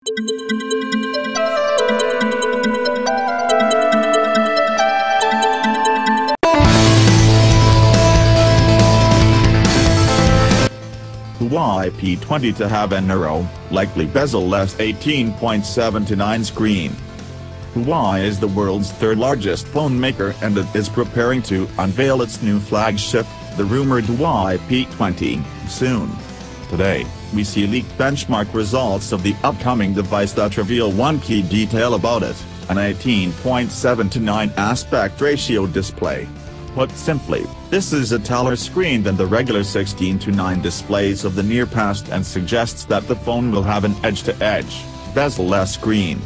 Huawei P20 to have a narrow, likely bezel-less 18.7:9 screen. Huawei is the world's third largest phone maker and it is preparing to unveil its new flagship, the rumored Huawei P20, soon. Today, we see leaked benchmark results of the upcoming device that reveal one key detail about it, an 18.7:9 aspect ratio display. Put simply, this is a taller screen than the regular 16:9 displays of the near past and suggests that the phone will have an edge-to-edge, bezel-less screen.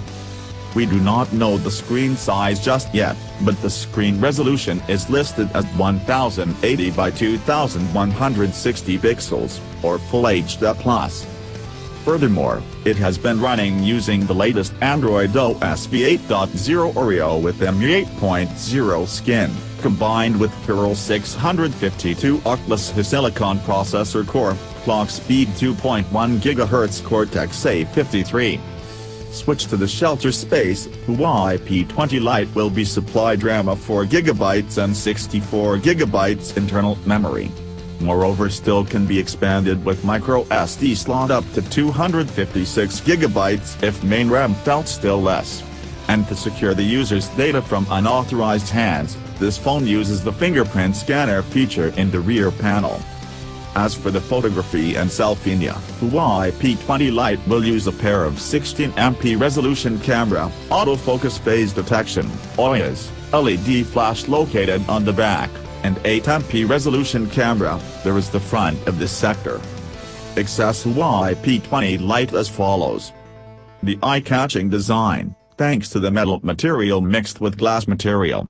We do not know the screen size just yet, but the screen resolution is listed as 1080 by 2160 pixels, or Full HD+. Furthermore, it has been running using the latest Android OS v8.0 Oreo with EMUI 8.0 skin, combined with Kiril 652 Octilus Hisilicon processor core, clock speed 2.1 GHz Cortex-A53. Switch to the shelter space. Huawei P20 Lite will be supplied RAM of 4GB and 64GB internal memory. Moreover, still can be expanded with MicroSD slot up to 256GB if main RAM felt still less. And to secure the user's data from unauthorized hands, this phone uses the Fingerprint Scanner feature in the rear panel. As for the photography and selfie, Huawei P20 Lite will use a pair of 16MP resolution camera, autofocus phase detection, OIS, LED flash located on the back, and 8MP resolution camera. There is the front of this sector. Access Huawei P20 Lite as follows. The eye-catching design, thanks to the metal material mixed with glass material.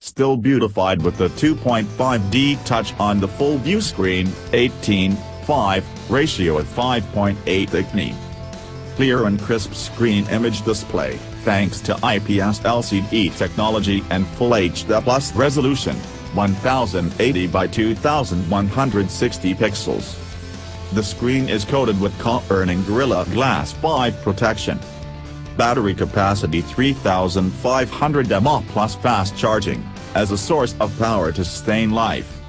Still beautified with the 2.5D touch on the full view screen, 18:5 ratio at 5.8 IPS. Clear and crisp screen image display, thanks to IPS LCD technology and Full HD+ resolution, 1080 by 2160 pixels. The screen is coated with earning Gorilla Glass 5 protection. Battery capacity 3500 mAh plus fast charging, as a source of power to sustain life.